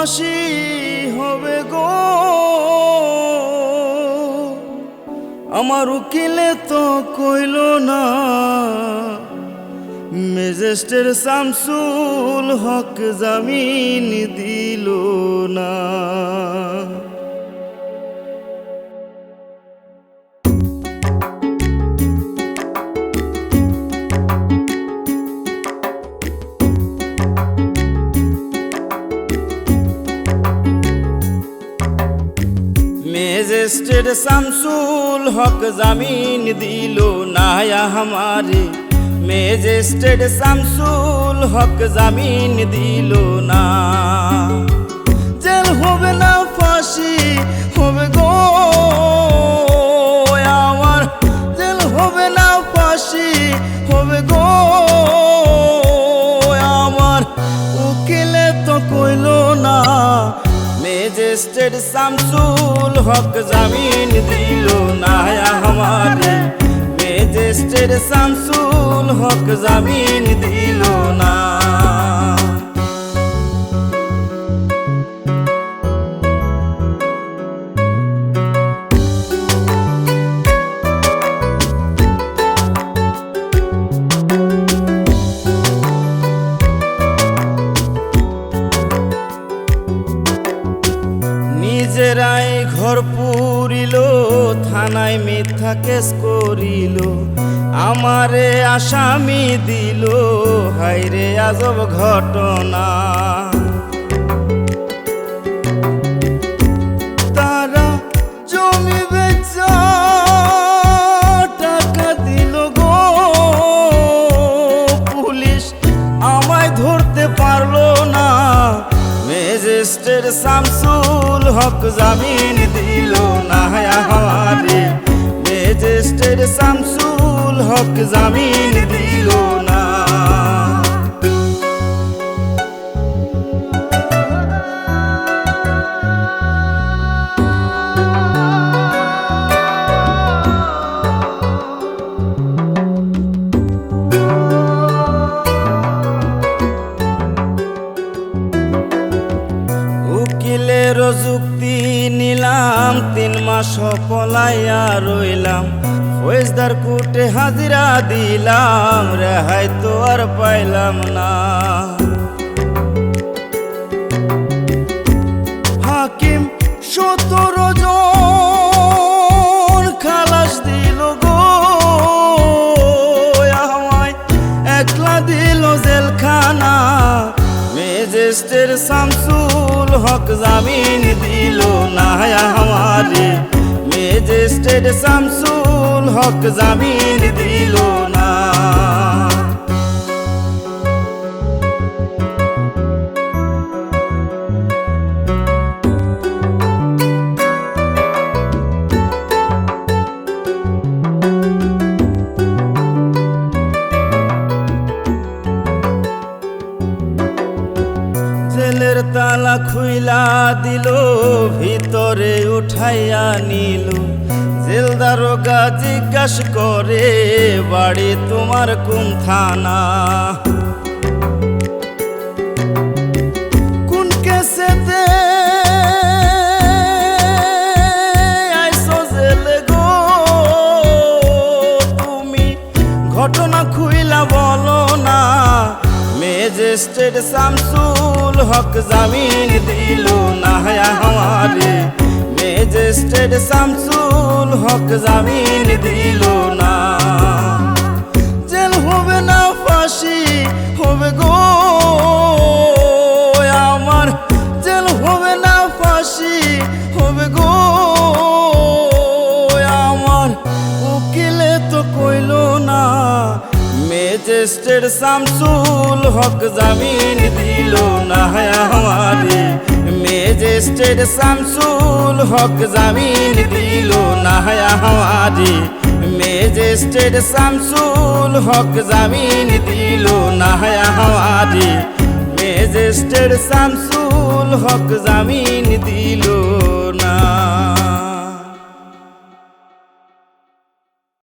ফাঁসি হবে গো, আমার উকিলে তো কইল না, ম্যাজিস্ট্রেট শামসুল হক জামিন দিল না। ম্যাজিস্ট্রেট শামসুল হক জামিন দিল না हमारे, ম্যাজিস্ট্রেট শামসুল হক জামিন দিল না। জেল হবে না ফাঁসি হবে গো আমার, জেল হবে না ফাঁসি হবে গো আমার, উকিলে তো কইল না, ম্যাজিস্ট্রেট শামসুল হক জামিন দিল না हमारे, ম্যাজিস্ট্রেট শামসুল হক জামিন দিল না। নিজেরাই ঘর পুরিল, থানায় মিথ্যা কেস করিল, আমারে আসামি দিল, হায়রে আজব ঘটনা। তারা জমি বেচা টাকা দিল গো, পুলিশ আমায় ধরতে পারলো না, ম্যাজিস্ট্রেট শামসুল হক জামিন দিল না हमारे, ম্যাজিস্ট্রেট শামসুল হক জামিন দিল না। উকিলের যুক্তি নিলাম, 3 মাস পলাইয়া রইলাম, ফৌজদার কোর্টে হাজিরা দিলাম, রেহাই তো আর পাইলাম না। হাকিম 17 জন খালাস দিল গো আমায়, একলা দিল জেলখানা, ম্যাজিস্ট্রেট শামসুল হক জামিন দিল না हमारे, ম্যাজিস্ট্রেট শামসুল হক জামিন দিল না। জেলের তালা খুইলা দিল, ভিতরে উঠাইয়া নিল, জেল দারোগা জিজ্ঞাস করে, বাড়ি তোমার কোন থানা, কোন কেসেতে আইসো জেলে গো তুমি, ঘটনা খুইলা বলো না, ম্যাজিস্ট্রেট শামসুল হক জামিন দিল না हमारे, ম্যাজিস্ট্রেট শামসুল হক জামিন দিল না। জেল হবে না ফাঁসি হবে গো আমার, জেল হবে না ফাঁসি হবে গো আমার, উকিলে তো কইল না, ম্যাজিস্ট্রেট শামসুল হক জামিন দিল না हमारे, ম্যাজিস্ট্রেট শামসুল হক জামিন দিল না हमारे, ম্যাজিস্ট্রেট শামসুল হক জামিন দিল না हमारे, ম্যাজিস্ট্রেট শামসুল হক জামিন দিল